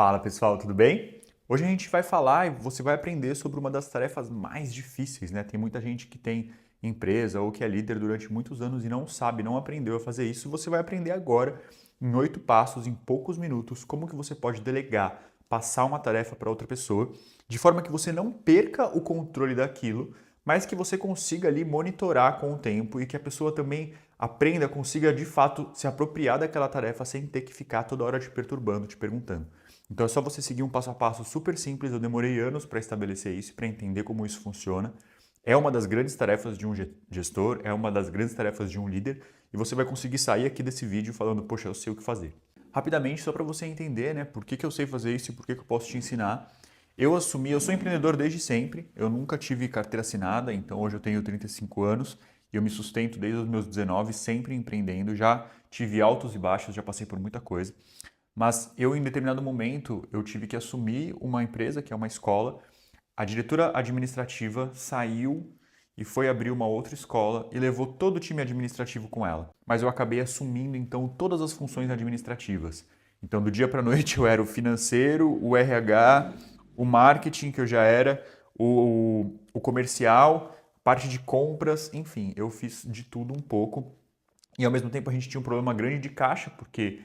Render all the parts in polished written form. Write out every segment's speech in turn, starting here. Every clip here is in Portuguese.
Fala pessoal, tudo bem? Hoje a gente vai falar e você vai aprender sobre uma das tarefas mais difíceis, né? Tem muita gente que tem empresa ou que é líder durante muitos anos e não sabe, não aprendeu a fazer isso. Você vai aprender agora, em 8 passos, em poucos minutos, como que você pode delegar, passar uma tarefa para outra pessoa, de forma que você não perca o controle daquilo, mas que você consiga ali monitorar com o tempo e que a pessoa também aprenda, consiga de fato se apropriar daquela tarefa sem ter que ficar toda hora te perturbando, te perguntando. Então é só você seguir um passo a passo super simples. Eu demorei anos para estabelecer isso, para entender como isso funciona. É uma das grandes tarefas de um gestor, é uma das grandes tarefas de um líder e você vai conseguir sair aqui desse vídeo falando, poxa, eu sei o que fazer. Rapidamente, só para você entender, né, por que eu sei fazer isso e por que eu posso te ensinar. Eu sou empreendedor desde sempre, eu nunca tive carteira assinada, então hoje eu tenho 35 anos e eu me sustento desde os meus 19, sempre empreendendo, já tive altos e baixos, já passei por muita coisa. Mas eu, em determinado momento, eu tive que assumir uma empresa, que é uma escola. A diretora administrativa saiu e foi abrir uma outra escola e levou todo o time administrativo com ela. Mas eu acabei assumindo, então, todas as funções administrativas. Então, do dia para a noite, eu era o financeiro, o RH, o marketing, que eu já era, o comercial, parte de compras, enfim, eu fiz de tudo um pouco. E, ao mesmo tempo, a gente tinha um problema grande de caixa, porque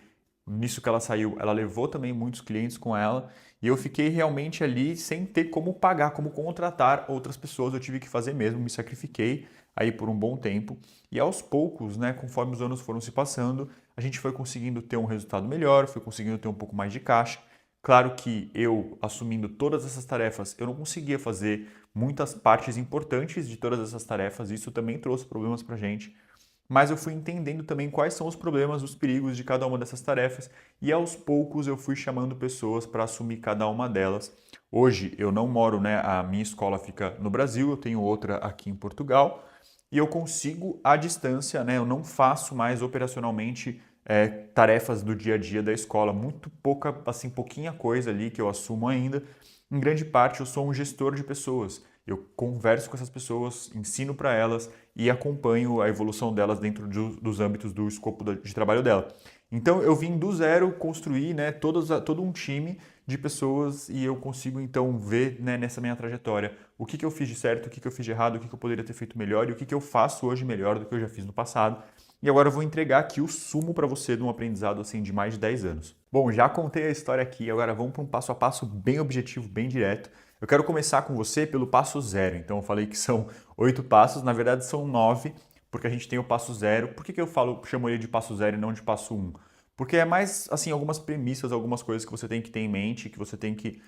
nisso que ela saiu, ela levou também muitos clientes com ela e eu fiquei realmente ali sem ter como pagar, como contratar outras pessoas. Eu tive que fazer mesmo, me sacrifiquei aí por um bom tempo e aos poucos, né, conforme os anos foram se passando, a gente foi conseguindo ter um resultado melhor, foi conseguindo ter um pouco mais de caixa. Claro que eu, assumindo todas essas tarefas, eu não conseguia fazer muitas partes importantes de todas essas tarefas, isso também trouxe problemas para a gente, mas eu fui entendendo também quais são os problemas, os perigos de cada uma dessas tarefas e aos poucos eu fui chamando pessoas para assumir cada uma delas. Hoje eu não moro, né? A minha escola fica no Brasil, eu tenho outra aqui em Portugal e eu consigo à distância, né? Eu não faço mais operacionalmente tarefas do dia a dia da escola, muito pouca, assim, pouquinha coisa ali que eu assumo ainda. Em grande parte eu sou um gestor de pessoas. Eu converso com essas pessoas, ensino para elas e acompanho a evolução delas dentro dos âmbitos do escopo de trabalho dela. Então eu vim do zero construir, né, todo um time de pessoas e eu consigo então ver, né, nessa minha trajetória o que eu fiz de certo, o que eu fiz de errado, o que eu poderia ter feito melhor e o que eu faço hoje melhor do que eu já fiz no passado. E agora eu vou entregar aqui o sumo para você de um aprendizado assim de mais de 10 anos. Bom, já contei a história aqui, agora vamos para um passo a passo bem objetivo, bem direto. Eu quero começar com você pelo passo zero. Então eu falei que são 8 passos, na verdade são 9, porque a gente tem o passo zero. Por que eu chamo ele de passo zero e não de passo um? Porque é mais assim algumas premissas, algumas coisas que você tem que ter em mente, que você tem que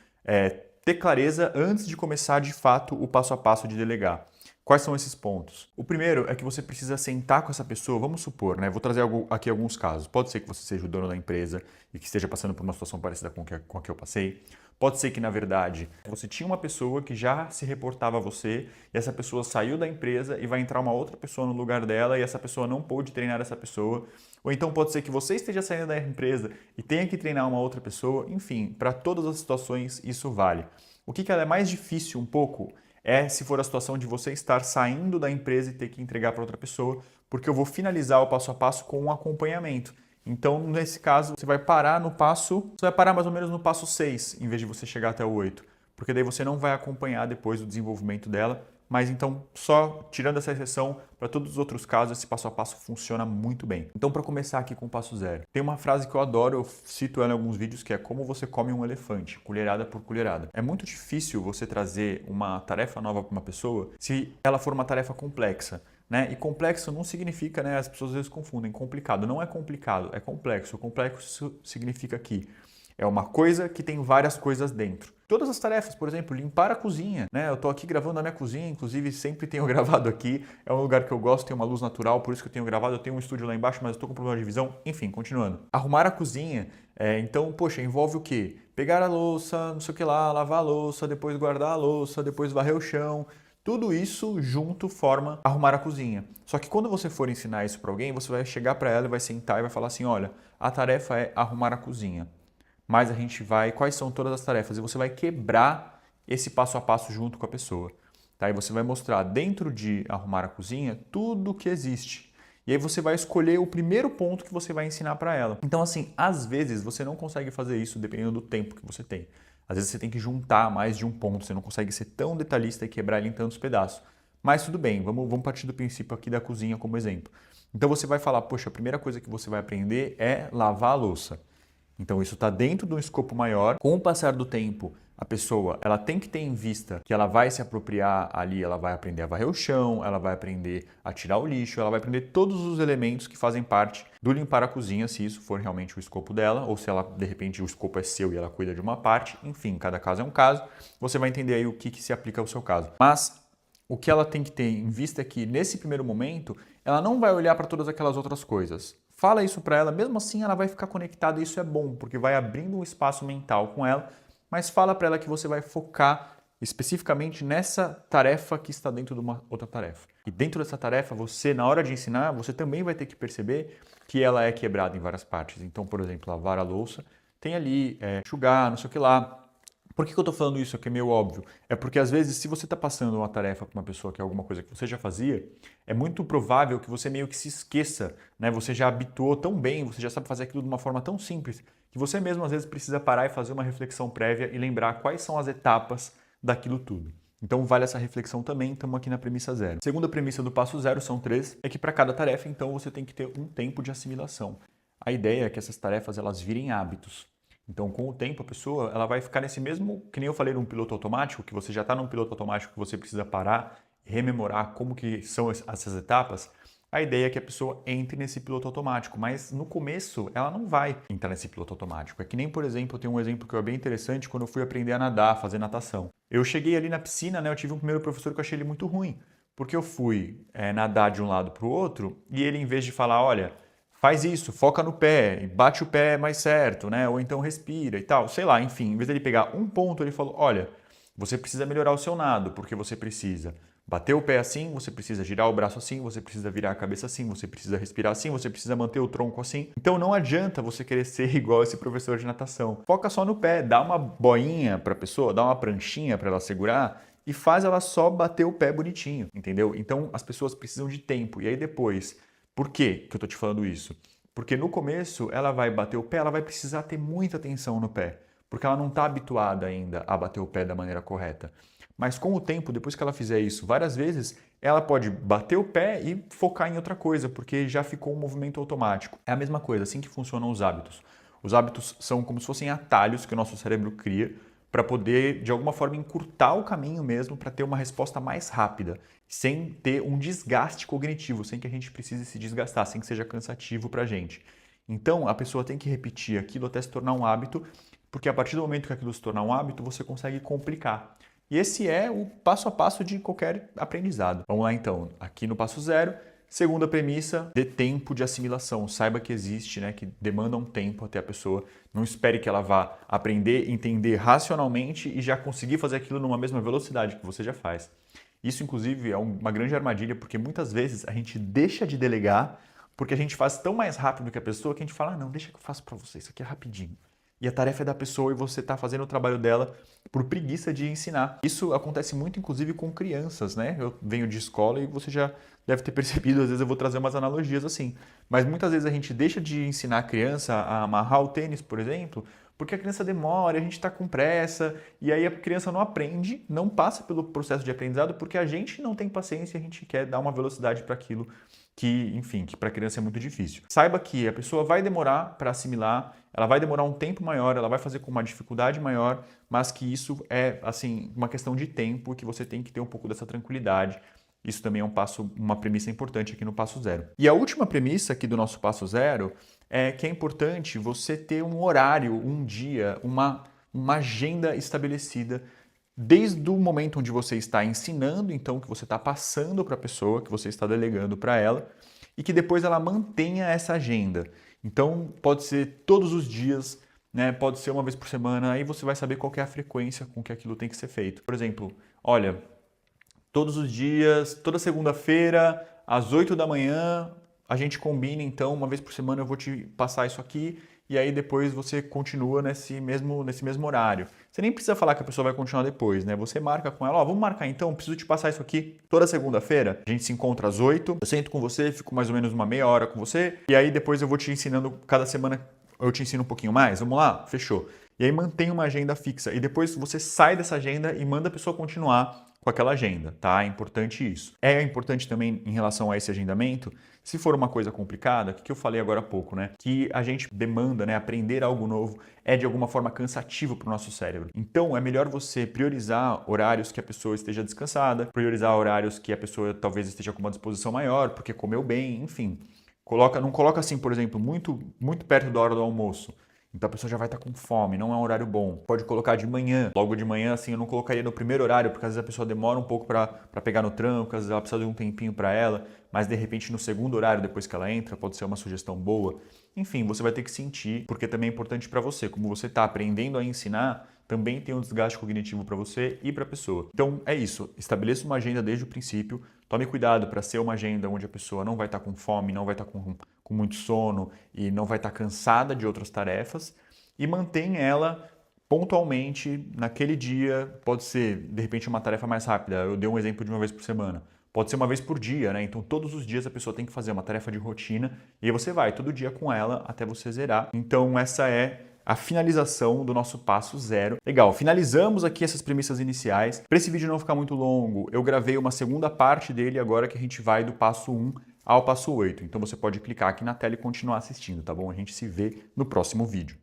ter clareza antes de começar de fato o passo a passo de delegar. Quais são esses pontos? O primeiro é que você precisa sentar com essa pessoa, vamos supor, né? Vou trazer aqui alguns casos. Pode ser que você seja o dono da empresa e que esteja passando por uma situação parecida com a que eu passei. Pode ser que, na verdade, você tinha uma pessoa que já se reportava a você e essa pessoa saiu da empresa e vai entrar uma outra pessoa no lugar dela e essa pessoa não pôde treinar essa pessoa. Ou então pode ser que você esteja saindo da empresa e tenha que treinar uma outra pessoa. Enfim, para todas as situações isso vale. O que é mais difícil um pouco é se for a situação de você estar saindo da empresa e ter que entregar para outra pessoa, porque eu vou finalizar o passo a passo com um acompanhamento. Então, nesse caso, você vai parar mais ou menos no passo 6, em vez de você chegar até o 8, porque daí você não vai acompanhar depois o desenvolvimento dela, mas então, só tirando essa exceção, para todos os outros casos, esse passo a passo funciona muito bem. Então, para começar aqui com o passo zero, tem uma frase que eu adoro, eu cito ela em alguns vídeos, que é como você come um elefante, colherada por colherada. É muito difícil você trazer uma tarefa nova para uma pessoa se ela for uma tarefa complexa. Né? E complexo não significa, né? As pessoas às vezes confundem. Complicado não é complicado, é complexo. Complexo significa que é uma coisa que tem várias coisas dentro. Todas as tarefas, por exemplo, limpar a cozinha, né? Eu estou aqui gravando na minha cozinha, inclusive sempre tenho gravado aqui. É um lugar que eu gosto, tem uma luz natural, por isso que eu tenho gravado. Eu tenho um estúdio lá embaixo, mas estou com problema de visão. Enfim, continuando. Arrumar a cozinha, então, poxa, envolve o quê? Pegar a louça, não sei o que lá, lavar a louça, depois guardar a louça, depois varrer o chão. Tudo isso junto forma arrumar a cozinha. Só que quando você for ensinar isso para alguém, você vai chegar para ela e vai sentar e vai falar assim, olha, a tarefa é arrumar a cozinha. Mas a gente vai, quais são todas as tarefas? E você vai quebrar esse passo a passo junto com a pessoa. Tá? E você vai mostrar dentro de arrumar a cozinha tudo o que existe. E aí você vai escolher o primeiro ponto que você vai ensinar para ela. Então, assim, às vezes você não consegue fazer isso dependendo do tempo que você tem. Às vezes você tem que juntar mais de um ponto, você não consegue ser tão detalhista e quebrar ele em tantos pedaços. Mas tudo bem, vamos partir do princípio aqui da cozinha como exemplo. Então você vai falar, poxa, a primeira coisa que você vai aprender é lavar a louça. Então isso está dentro de um escopo maior. Com o passar do tempo, a pessoa ela tem que ter em vista que ela vai se apropriar ali, ela vai aprender a varrer o chão, ela vai aprender a tirar o lixo, ela vai aprender todos os elementos que fazem parte do limpar a cozinha, se isso for realmente o escopo dela, ou se ela, de repente, o escopo é seu e ela cuida de uma parte. Enfim, cada caso é um caso. Você vai entender aí o que se aplica ao seu caso. Mas o que ela tem que ter em vista é que, nesse primeiro momento, ela não vai olhar para todas aquelas outras coisas. Fala isso para ela, mesmo assim ela vai ficar conectada e isso é bom, porque vai abrindo um espaço mental com ela, mas fala para ela que você vai focar especificamente nessa tarefa que está dentro de uma outra tarefa. E dentro dessa tarefa, você, na hora de ensinar, você também vai ter que perceber que ela é quebrada em várias partes. Então, por exemplo, lavar a louça, tem ali, enxugar, não sei o que lá. Por que eu estou falando isso aqui? É meio óbvio. É porque, às vezes, se você está passando uma tarefa para uma pessoa que é alguma coisa que você já fazia, é muito provável que você meio que se esqueça, né? Você já habituou tão bem, você já sabe fazer aquilo de uma forma tão simples, que você mesmo, às vezes, precisa parar e fazer uma reflexão prévia e lembrar quais são as etapas daquilo tudo. Então, vale essa reflexão também, estamos aqui na premissa zero. Segunda premissa do passo zero, são 3, é que para cada tarefa, então, você tem que ter um tempo de assimilação. A ideia é que essas tarefas elas virem hábitos. Então, com o tempo, a pessoa ela vai ficar nesse mesmo, que nem eu falei, num piloto automático, que você já está num piloto automático que você precisa parar e rememorar como que são essas etapas. A ideia é que a pessoa entre nesse piloto automático, mas no começo ela não vai entrar nesse piloto automático. É que nem, por exemplo, eu tenho um exemplo que é bem interessante quando eu fui aprender a nadar, fazer natação. Eu cheguei ali na piscina, né, eu tive um primeiro professor que eu achei ele muito ruim, porque eu fui nadar de um lado para o outro e ele, em vez de falar, olha, faz isso, foca no pé, bate o pé mais certo, né? Ou então respira e tal, sei lá, enfim. Em vez dele pegar um ponto, ele falou, olha, você precisa melhorar o seu nado, porque você precisa bater o pé assim, você precisa girar o braço assim, você precisa virar a cabeça assim, você precisa respirar assim, você precisa manter o tronco assim. Então não adianta você querer ser igual esse professor de natação. Foca só no pé, dá uma boinha para a pessoa, dá uma pranchinha para ela segurar e faz ela só bater o pé bonitinho, entendeu? Então as pessoas precisam de tempo. E aí depois... Por que eu estou te falando isso? Porque no começo ela vai bater o pé, ela vai precisar ter muita atenção no pé, porque ela não está habituada ainda a bater o pé da maneira correta. Mas com o tempo, depois que ela fizer isso várias vezes, ela pode bater o pé e focar em outra coisa, porque já ficou um movimento automático. É a mesma coisa, assim que funcionam os hábitos. Os hábitos são como se fossem atalhos que o nosso cérebro cria para poder, de alguma forma, encurtar o caminho mesmo para ter uma resposta mais rápida, sem ter um desgaste cognitivo, sem que a gente precise se desgastar, sem que seja cansativo para a gente. Então, a pessoa tem que repetir aquilo até se tornar um hábito, porque a partir do momento que aquilo se tornar um hábito, você consegue complicar. E esse é o passo a passo de qualquer aprendizado. Vamos lá então, aqui no passo zero. Segunda premissa, dê tempo de assimilação. Saiba que existe, né, que demanda um tempo até a pessoa. Não espere que ela vá aprender, entender racionalmente e já conseguir fazer aquilo numa mesma velocidade que você já faz. Isso, inclusive, é uma grande armadilha, porque muitas vezes a gente deixa de delegar porque a gente faz tão mais rápido que a pessoa que a gente fala, ah, não, deixa que eu faço para você, isso aqui é rapidinho. E a tarefa é da pessoa e você está fazendo o trabalho dela por preguiça de ensinar. Isso acontece muito, inclusive, com crianças, né? Eu venho de escola e você já deve ter percebido, às vezes eu vou trazer umas analogias assim. Mas muitas vezes a gente deixa de ensinar a criança a amarrar o tênis, por exemplo, porque a criança demora, a gente está com pressa, e aí a criança não aprende, não passa pelo processo de aprendizado, porque a gente não tem paciência e a gente quer dar uma velocidade para aquilo que, enfim, que para a criança é muito difícil. Saiba que a pessoa vai demorar para assimilar, ela vai demorar um tempo maior, ela vai fazer com uma dificuldade maior, mas que isso é, assim, uma questão de tempo, que você tem que ter um pouco dessa tranquilidade. Isso também é um passo, uma premissa importante aqui no passo zero. E a última premissa aqui do nosso passo zero é que é importante você ter um horário, um dia, uma agenda estabelecida desde o momento onde você está ensinando, então que você está passando para a pessoa, que você está delegando para ela, e que depois ela mantenha essa agenda. Então pode ser todos os dias, né? Pode ser uma vez por semana, aí você vai saber qual que é a frequência com que aquilo tem que ser feito. Por exemplo, olha, todos os dias, toda segunda-feira, às 8 da manhã, a gente combina, então, uma vez por semana eu vou te passar isso aqui e aí depois você continua nesse mesmo horário. Você nem precisa falar que a pessoa vai continuar depois, né? Você marca com ela, ó, vamos marcar então, preciso te passar isso aqui toda segunda-feira. A gente se encontra às 8, eu sento com você, fico mais ou menos uma meia hora com você, e aí depois eu vou te ensinando, cada semana eu te ensino um pouquinho mais, vamos lá? Fechou. E aí mantém uma agenda fixa, e depois você sai dessa agenda e manda a pessoa continuar com aquela agenda, tá? É importante isso. É importante também em relação a esse agendamento, se for uma coisa complicada, o que eu falei agora há pouco, né? Que a gente demanda, né? Aprender algo novo é de alguma forma cansativo para o nosso cérebro. Então é melhor você priorizar horários que a pessoa esteja descansada, priorizar horários que a pessoa talvez esteja com uma disposição maior, porque comeu bem, enfim. Não coloca assim, por exemplo, muito perto da hora do almoço. Então a pessoa já vai estar com fome, não é um horário bom. Pode colocar de manhã, logo de manhã, assim, eu não colocaria no primeiro horário, porque às vezes a pessoa demora um pouco para pegar no tranco, às vezes ela precisa de um tempinho para ela, mas de repente no segundo horário, depois que ela entra, pode ser uma sugestão boa. Enfim, você vai ter que sentir, porque também é importante para você. Como você está aprendendo a ensinar, também tem um desgaste cognitivo para você e para a pessoa. Então é isso, estabeleça uma agenda desde o princípio, tome cuidado para ser uma agenda onde a pessoa não vai estar com fome, não vai estar com muito sono e não vai estar cansada de outras tarefas e mantenha ela pontualmente naquele dia. Pode ser, de repente, uma tarefa mais rápida. Eu dei um exemplo de uma vez por semana. Pode ser uma vez por dia, né? Então, todos os dias a pessoa tem que fazer uma tarefa de rotina e aí você vai todo dia com ela até você zerar. Então, essa é a finalização do nosso passo zero. Legal, finalizamos aqui essas premissas iniciais. Para esse vídeo não ficar muito longo, eu gravei uma segunda parte dele agora que a gente vai do passo 1 ao passo 8. Então você pode clicar aqui na tela e continuar assistindo, tá bom? A gente se vê no próximo vídeo.